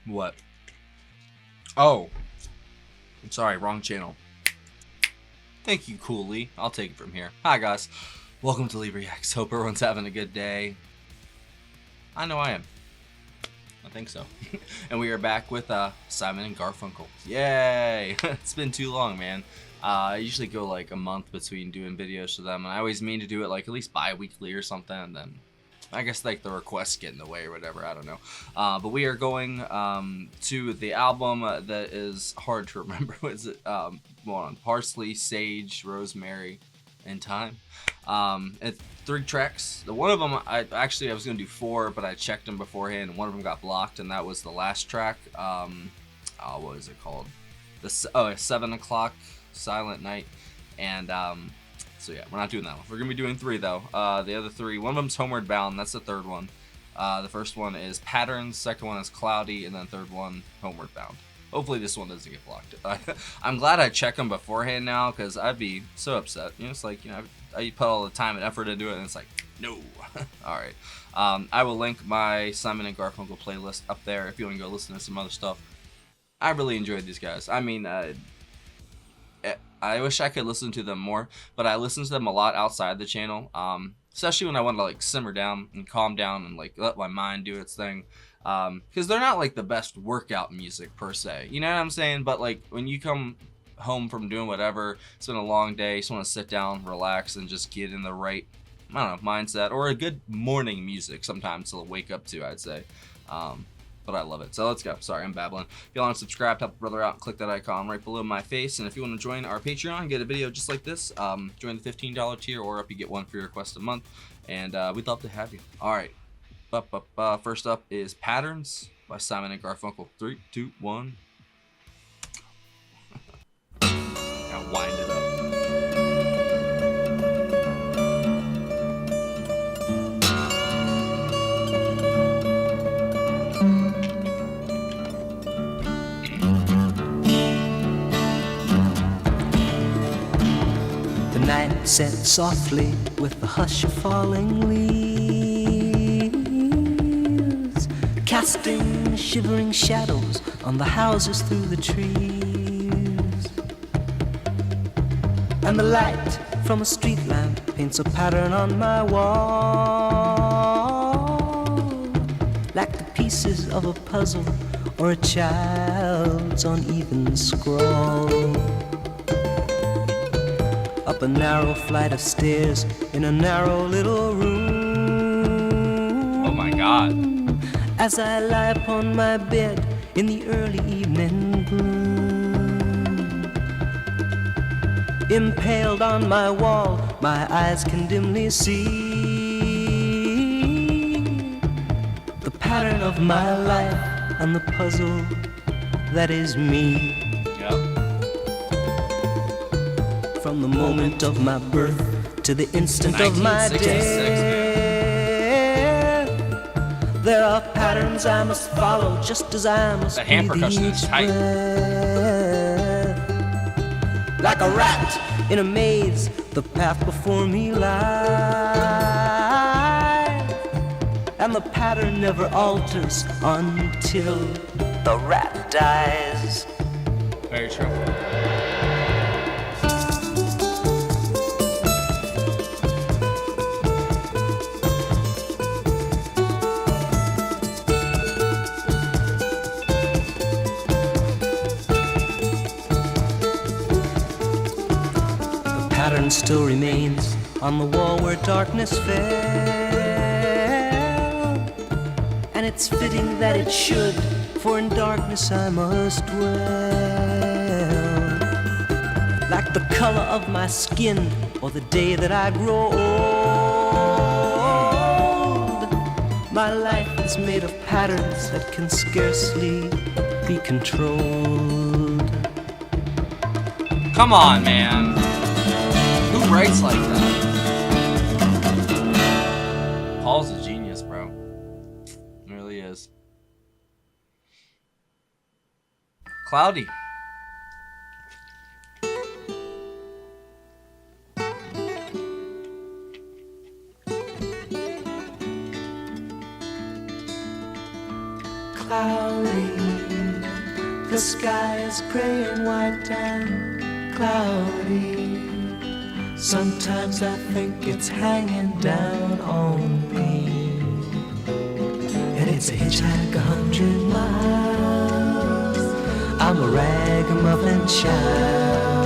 What? Oh, I'm sorry, wrong channel. Thank you, Coolly. I'll take it from here. Hi, guys. Welcome to LibreX. Hope everyone's having a good day. I know I am. I think so. And we are back with Simon and Garfunkel. Yay! It's been too long, man. I usually go like a month between doing videos for them, and I always mean to do it like at least bi-weekly or something, and then I guess like the requests get in the way or whatever, I don't know. But we are going to the album that is hard to remember. What is it? On Parsley, Sage, Rosemary, and Thyme. It's 3 tracks. The one of them, I was gonna do 4, but I checked them beforehand, and one of them got blocked, and that was the last track. What was it called? 7 o'clock Silent Night, and so yeah, we're not doing that one. We're gonna be doing 3 though. The other 3, one of them's Homeward Bound. That's the third one. The first one is Patterns. Second one is Cloudy, and then third one Homeward Bound. Hopefully this one doesn't get blocked. I'm glad I check them beforehand now, because I'd be so upset. You know, it's like, you know, I put all the time and effort into it, and it's like, no. All right. I will link my Simon and Garfunkel playlist up there if you want to go listen to some other stuff. I really enjoyed these guys. I mean, I wish I could listen to them more, but I listen to them a lot outside the channel, especially when I want to like simmer down and calm down and like let my mind do its thing, because they're not like the best workout music per se, you know what I'm saying? But like when you come home from doing whatever, it's been a long day, you just want to sit down, relax, and just get in the right, I don't know, mindset, or a good morning music sometimes to wake up to, I'd say. But I love it. So let's go. Sorry, I'm babbling. If you want to subscribe, help a brother out, click that icon right below my face. And if you want to join our Patreon and get a video just like this, join the $15 tier, or up you get one for your request a month. And we'd love to have you. All right. First up is Patterns by Simon and Garfunkel. 3, 2, 1. Now wind it up. The night set softly with the hush of falling leaves, casting shivering shadows on the houses through the trees. And the light from a street lamp paints a pattern on my wall, like the pieces of a puzzle or a child's uneven scrawl. Up a narrow flight of stairs in a narrow little room. Oh my God. As I lie upon my bed in the early evening gloom, impaled on my wall, my eyes can dimly see the pattern of my life and the puzzle that is me. Yep. From the moment of my birth to the instant of my 1966, death, there are patterns I must follow, just as I must That hand breathe percussion is each tight. breath. Like a rat in a maze, the path before me lies, and the pattern never alters until the rat dies. Very true. Pattern still remains on the wall where darkness fell, and it's fitting that it should, for in darkness I must dwell. Like the color of my skin or the day that I grow old, my life is made of patterns that can scarcely be controlled. Come on, man. Who writes like that? Paul's a genius, bro. He really is. Cloudy. Cloudy. The sky is gray and white and cloudy. Sometimes I think it's hanging down on me, and it's a hitchhike 100 miles. I'm a ragamuffin child,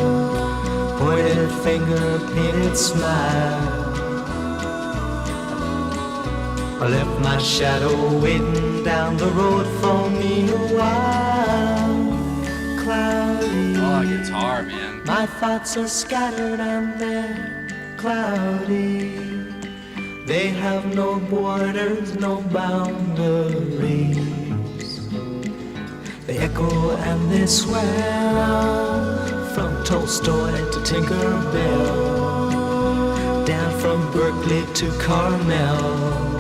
pointed finger, painted smile. I left my shadow waiting down the road for me a while. Cloudy. Oh, guitar, man. My thoughts are scattered and they're cloudy. They have no borders, no boundaries. They echo and they swell, from Tolstoy to Tinkerbell, down from Berkeley to Carmel.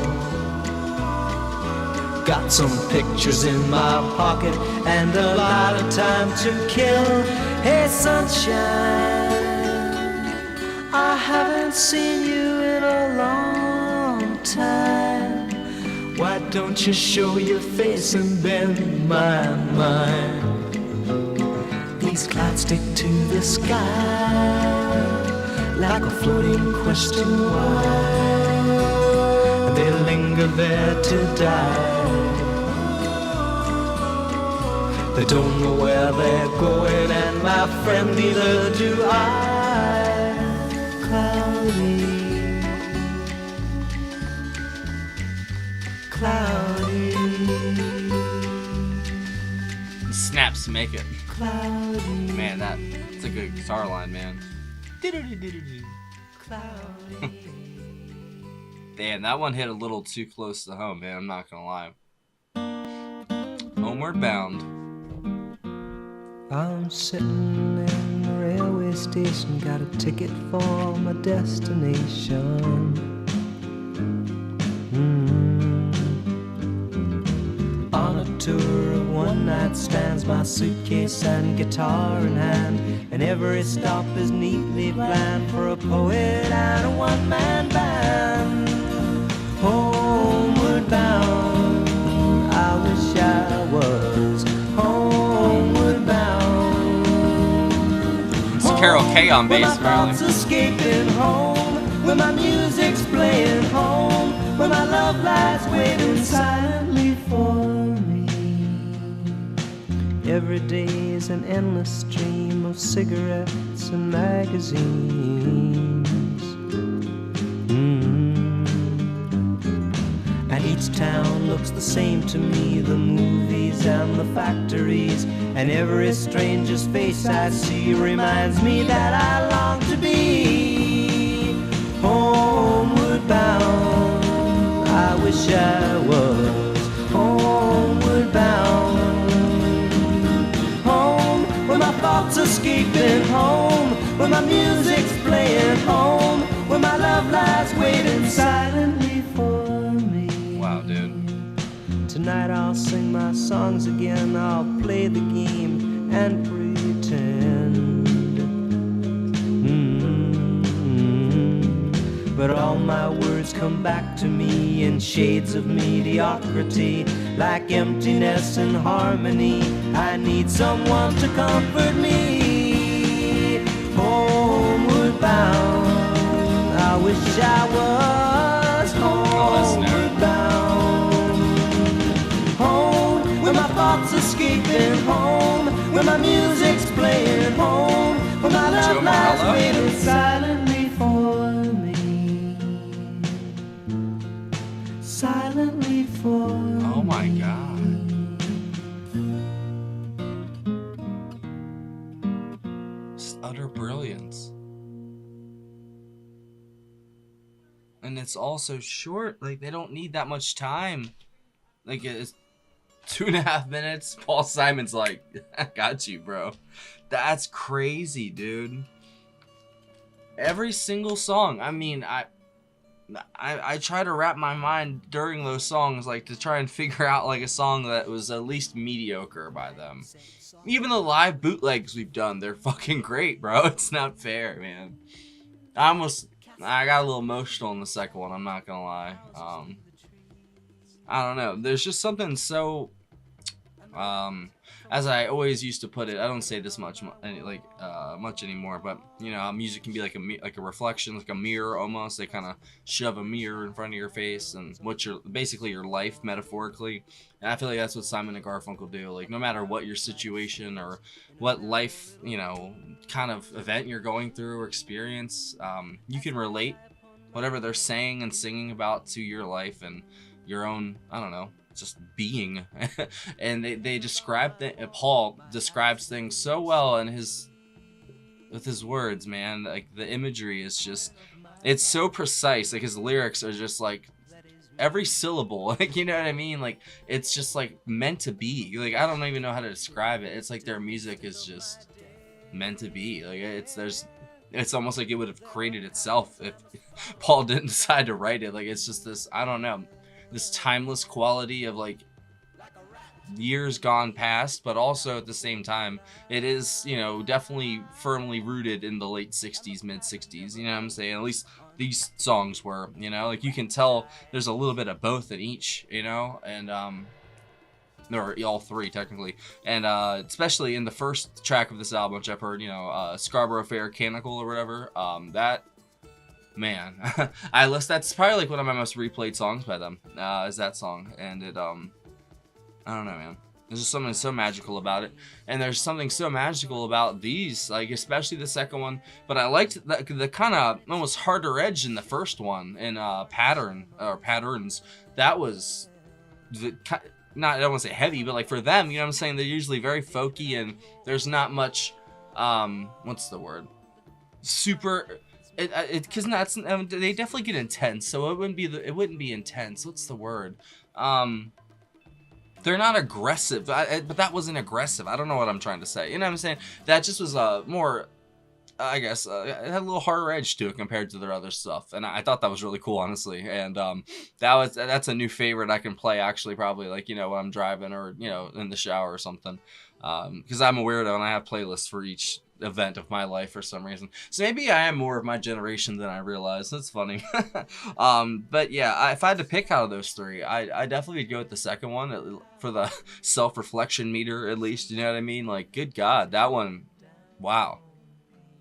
Got some pictures in my pocket and a lot of time to kill. Hey sunshine, I haven't seen you in a long time. Why don't you show your face and bend my mind? These clouds stick to the sky like a floating question why. They linger there to die. They don't know where they're going, and my friend, neither do I. Cloudy, cloudy. Snaps to make it. Cloudy. Man, that's a good guitar line, man. Cloudy. Damn, that one hit a little too close to home, man. I'm not gonna lie. Homeward Bound. I'm sitting in the railway station, got a ticket for my destination. On a tour of one-night stands, my suitcase and guitar in hand, and every stop is neatly planned for a poet and a one-man band. Homeward bound, I wish I was homeward bound. It's Carol K on bass, Where my thoughts really. escaping home, where my music's playing home, where my love lies waiting silently for me. Every day is an endless stream of cigarettes and magazines. And each town looks the same to me, the movies and the factories, and every stranger's face I see reminds me that I long to be homeward bound. I wish I was homeward bound. Home, where my thoughts escaping home, where my music's playing home, where my love lies waiting silently for me. Wow, dude. Tonight I'll sing my songs again, I'll play the game and pretend. But all my words come back to me in shades of mediocrity, like emptiness and harmony. I need someone to comfort me. Homeward bound, I wish I was homeward bound. Home, where my thoughts escaping home, where my music's playing home, where my love lies waiting silently for me. Silently for me. Oh my god. Just utter brilliance. And it's also short. Like, they don't need that much time. Like, it's 2.5 minutes. Paul Simon's like, I got you, bro. That's crazy, dude. Every single song. I mean, I try to wrap my mind during those songs, like, to try and figure out, like, a song that was at least mediocre by them. Even the live bootlegs we've done, they're fucking great, bro. It's not fair, man. I got a little emotional in the second one, I'm not gonna lie. I don't know. There's just something so As I always used to put it, I don't say this much much anymore, but you know, music can be like a reflection, like a mirror almost. They kind of shove a mirror in front of your face and basically your life metaphorically. And I feel like that's what Simon and Garfunkel do. Like no matter what your situation or what life, you know, kind of event you're going through or experience, you can relate whatever they're saying and singing about to your life and your own, I don't know, just being. And they describe Paul describes things so well in with his words, man. Like the imagery is just, it's so precise. Like his lyrics are just like every syllable, like, you know what I mean? Like it's just like meant to be. Like I don't even know how to describe it. It's like their music is just meant to be. Like it's almost like it would have created itself if Paul didn't decide to write it. Like it's just this, I don't know, this timeless quality of like years gone past, but also at the same time it is, you know, definitely firmly rooted in the late 60s, mid 60s, you know what I'm saying? At least these songs were, you know, like you can tell there's a little bit of both in each, you know, and or all three technically, and especially in the first track of this album, which I've heard, you know, Scarborough Fair Canonical or whatever, that, man, that's probably like one of my most replayed songs by them, is that song. And it, I don't know, man, there's just something so magical about it, and there's something so magical about these, like especially the second one. But I liked the kind of almost harder edge in the first one, in Patterns. That was not, I don't want to say heavy, but like for them, you know what I'm saying, they're usually very folky, and there's not much, what's the word, super, because they definitely get intense, so it wouldn't be intense, what's the word, they're not aggressive, but that wasn't aggressive, I don't know what I'm trying to say, you know what I'm saying, that just was more, I guess, it had a little harder edge to it compared to their other stuff, and I thought that was really cool, honestly. And that's a new favorite I can play, actually, probably, like, you know, when I'm driving or, you know, in the shower or something, because I'm a weirdo and I have playlists for each event of my life for some reason. So maybe I am more of my generation than I realize. That's funny. But yeah, if I had to pick out of those three, I definitely would go with the second one for the self-reflection meter, at least. You know what I mean? Like, good God, that one, wow.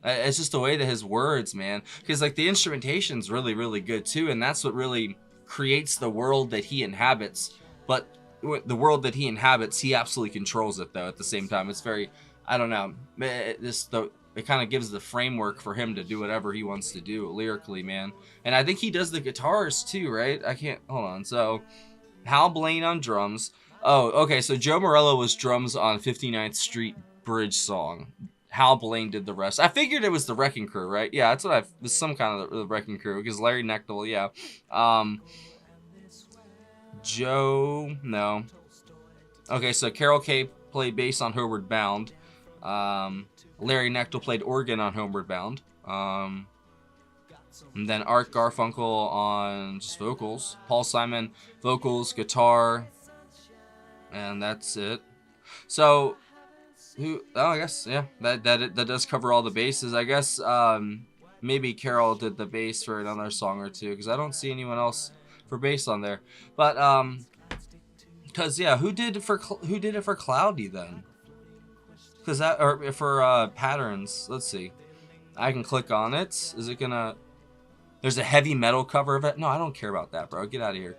It's just the way that his words, man, because like the instrumentation's really, really good too, and that's what really creates the world that he inhabits. But the world that he inhabits, he absolutely controls it, though. At the same time, it's very, I don't know, it kind of gives the framework for him to do whatever he wants to do lyrically, man. And I think he does the guitars too, right? Hold on. So Hal Blaine on drums. Oh, okay. So Joe Morello was drums on 59th Street Bridge song. Hal Blaine did the rest. I figured it was the Wrecking Crew, right? Yeah, that's what was some kind of the Wrecking Crew, because Larry Knechtel, yeah. Joe, no. Okay, so Carol Kay played bass on Homeward Bound. Larry Knechtel played organ on Homeward Bound. And then Art Garfunkel on just vocals. Paul Simon, vocals, guitar, and that's it. So, I guess, yeah, that does cover all the bases. I guess maybe Carol did the bass for another song or two, because I don't see anyone else for bass on there. But because yeah, who did it for Cloudy then? Because that, or for Patterns. Let's see. I can click on it. Is it gonna? There's a heavy metal cover of it. No, I don't care about that, bro. Get out of here.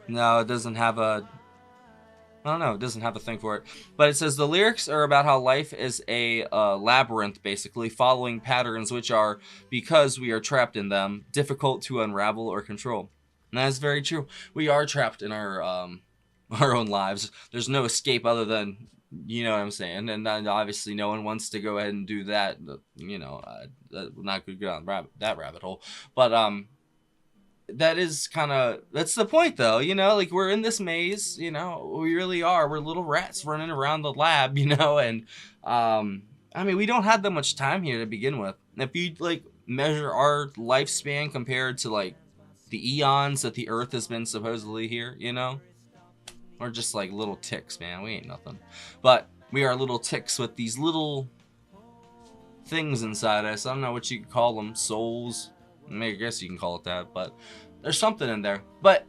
No, it doesn't have a. I don't know, it doesn't have a thing for it. But it says the lyrics are about how life is a labyrinth, basically, following patterns which are, because we are trapped in them, difficult to unravel or control. And that is very true. We are trapped in our own lives. There's no escape other than, you know what I'm saying? And then obviously no one wants to go ahead and do that. You know, not going to go down that rabbit hole. But that is kind of, that's the point though, you know, like we're in this maze, you know, we really are, we're little rats running around the lab, you know, and I mean, we don't have that much time here to begin with. If you like measure our lifespan compared to like the eons that the earth has been supposedly here, you know, we're just like little ticks, man. We ain't nothing, but we are little ticks with these little things inside us. I don't know what you could call them, souls. I guess you can call it that, but there's something in there. But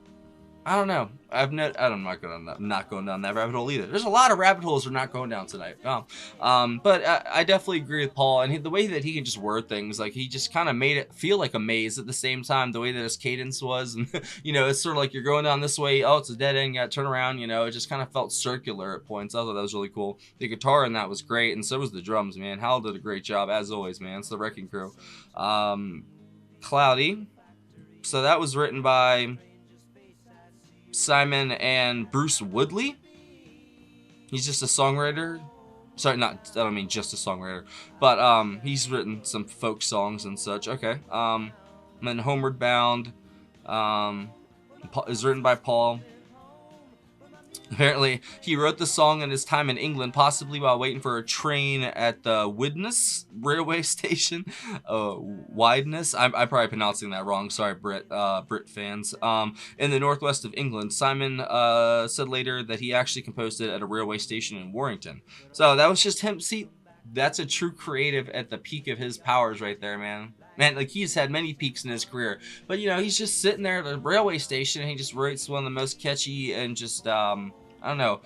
I don't know. I'm not going down that rabbit hole either. There's a lot of rabbit holes we're not going down tonight. But I definitely agree with Paul, and the way that he can just word things, like he just kind of made it feel like a maze at the same time. The way that his cadence was, and you know, it's sort of like you're going down this way. Oh, it's a dead end. You got to turn around. You know, it just kind of felt circular at points. I thought that was really cool. The guitar in that was great, and so was the drums. Man, Hal did a great job as always. Man, it's the Wrecking Crew. Cloudy. So that was written by Simon and Bruce Woodley. He's just a songwriter. Sorry, I don't mean just a songwriter, but he's written some folk songs and such. Okay. And then Homeward Bound is written by Paul. Apparently, he wrote the song in his time in England, possibly while waiting for a train at the Widnes railway station. Wideness? I'm probably pronouncing that wrong. Sorry, Brit fans. In the northwest of England. Simon said later that he actually composed it at a railway station in Warrington. So that was just him. See, that's a true creative at the peak of his powers right there, man. Man, like, he's had many peaks in his career, but you know, he's just sitting there at a railway station and he just writes one of the most catchy and just I don't know,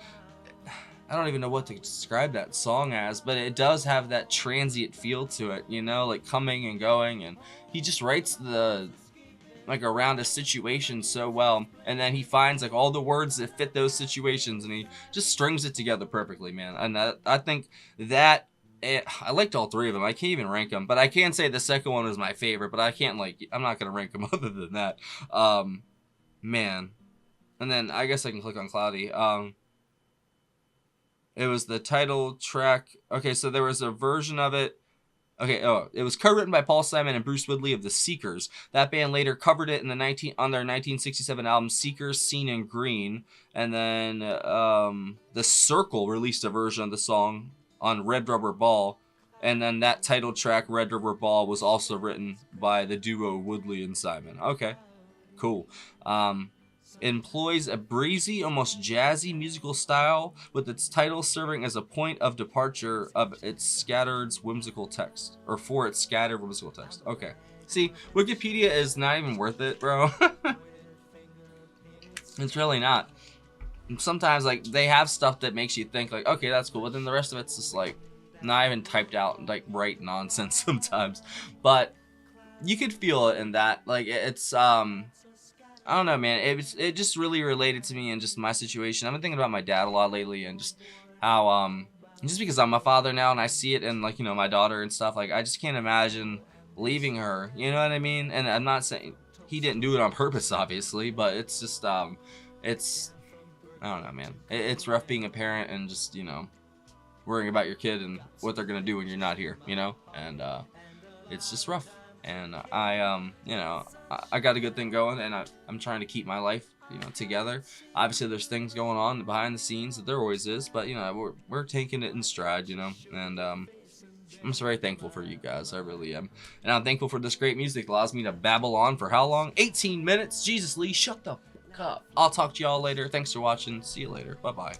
I don't even know what to describe that song as, but it does have that transient feel to it, you know, like coming and going, and he just writes like around a situation so well, and then he finds like all the words that fit those situations, and he just strings it together perfectly, man. And I think that I liked all three of them. I can't even rank them, but I can say the second one was my favorite, but I'm not gonna rank them other than that. Man. And then I guess I can click on Cloudy. It was the title track. Okay, so there was a version of it. Okay, it was co-written by Paul Simon and Bruce Woodley of the Seekers. That band later covered it on their 1967 album Seekers, Seen in Green. And then The Circle released a version of the song on Red Rubber Ball, and then that title track, Red Rubber Ball, was also written by the duo Woodley and Simon. Okay, cool. Employs a breezy, almost jazzy musical style, with its title serving as a point of departure of its scattered whimsical text, or for its scattered whimsical text. Okay, see, Wikipedia is not even worth it, bro. It's really not. Sometimes, like, they have stuff that makes you think, like, okay, that's cool, but then the rest of it's just, like, not even typed out, like, right nonsense sometimes. But you could feel it in that. Like, it's, I don't know, man. It just really related to me and just my situation. I've been thinking about my dad a lot lately, and just how, just because I'm a father now and I see it in, like, you know, my daughter and stuff, like, I just can't imagine leaving her, you know what I mean? And I'm not saying he didn't do it on purpose, obviously, but it's just, it's, I don't know, man. It's rough being a parent and just, you know, worrying about your kid and what they're gonna do when you're not here, you know? And it's just rough. And you know, I got a good thing going, and I'm trying to keep my life, you know, together. Obviously, there's things going on behind the scenes that there always is, but you know, we're taking it in stride, you know. And I'm just very thankful for you guys. I really am. And I'm thankful for this great music that allows me to babble on for how long? 18 minutes. Jesus, Lee, shut the fuck up. I'll talk to y'all later. Thanks for watching. See you later. Bye-bye.